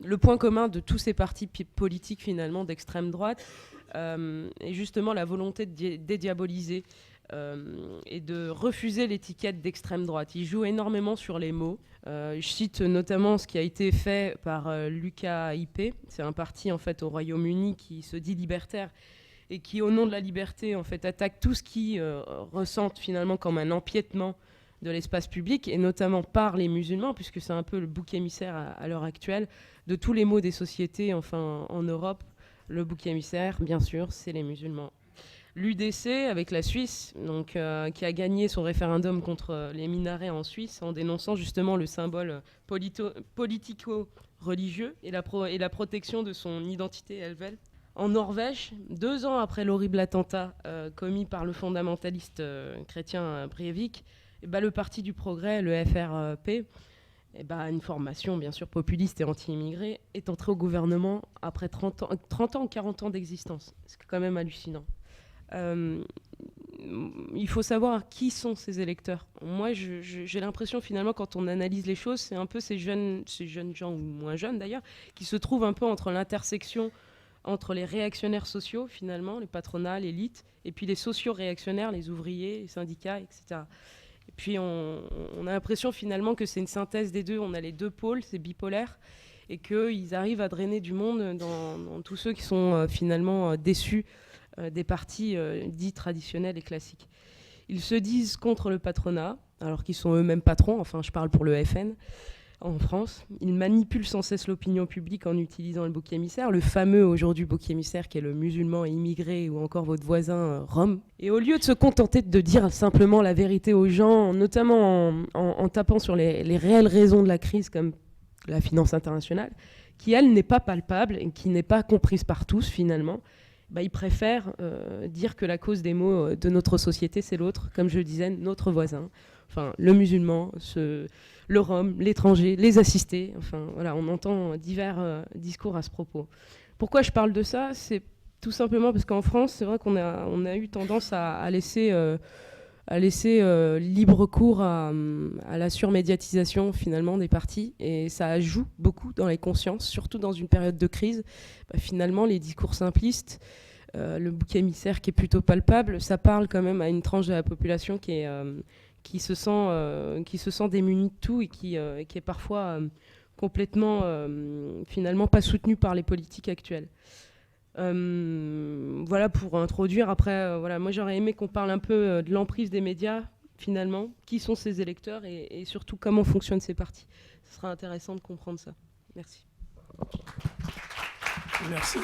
le point commun de tous ces partis politiques finalement d'extrême droite est justement la volonté de dédiaboliser et de refuser l'étiquette d'extrême droite. Ils jouent énormément sur les mots. Je cite notamment ce qui a été fait par l'UKIP. C'est un parti en fait au Royaume-Uni qui se dit libertaire et qui, au nom de la liberté, en fait, attaque tout ce qui ressentent finalement comme un empiètement de l'espace public, et notamment par les musulmans, puisque c'est un peu le bouc émissaire à l'heure actuelle de tous les maux des sociétés, enfin en Europe. Le bouc émissaire, bien sûr, c'est les musulmans. L'UDC, avec la Suisse, donc, qui a gagné son référendum contre les minarets en Suisse, en dénonçant justement le symbole politico-religieux et la protection de son identité helvète. En Norvège, 2 ans après l'horrible attentat commis par le fondamentaliste chrétien Breivik, le Parti du Progrès, le FRP, une formation bien sûr populiste et anti-immigrée, est entrée au gouvernement après 30 ans ou 40 ans d'existence. C'est quand même hallucinant. Il faut savoir qui sont ces électeurs. Moi, j'ai l'impression finalement, quand on analyse les choses, c'est un peu ces jeunes gens, ou moins jeunes d'ailleurs, qui se trouvent un peu entre l'intersection entre les réactionnaires sociaux, finalement, les patronats, l'élite, et puis les socio-réactionnaires, les ouvriers, les syndicats, etc. Et puis on a l'impression finalement que c'est une synthèse des deux. On a les deux pôles, c'est bipolaire, et qu'ils arrivent à drainer du monde dans tous ceux qui sont finalement déçus des partis dits traditionnels et classiques. Ils se disent contre le patronat, alors qu'ils sont eux-mêmes patrons, enfin je parle pour le FN, en France. Ils manipulent sans cesse l'opinion publique en utilisant le bouc émissaire, le fameux aujourd'hui bouc émissaire qui est le musulman immigré ou encore votre voisin rome. Et au lieu de se contenter de dire simplement la vérité aux gens, notamment en tapant sur les réelles raisons de la crise comme la finance internationale, qui elle n'est pas palpable et qui n'est pas comprise par tous finalement, ils préfèrent dire que la cause des maux de notre société c'est l'autre, comme je le disais, notre voisin. Enfin, le musulman, le rome, l'étranger, les assistés. Enfin, voilà, on entend divers discours à ce propos. Pourquoi je parle de ça ? C'est tout simplement parce qu'en France, c'est vrai qu'on a eu tendance à laisser libre cours à la surmédiatisation finalement des partis, et ça joue beaucoup dans les consciences, surtout dans une période de crise. Finalement, les discours simplistes, le bouc émissaire qui est plutôt palpable, ça parle quand même à une tranche de la population qui se sent démunie de tout et qui est parfois complètement finalement pas soutenue par les politiques actuelles. Voilà pour introduire. Après, moi j'aurais aimé qu'on parle un peu de l'emprise des médias finalement, qui sont ces électeurs et surtout comment fonctionnent ces partis. Ce sera intéressant de comprendre ça. Merci. Merci.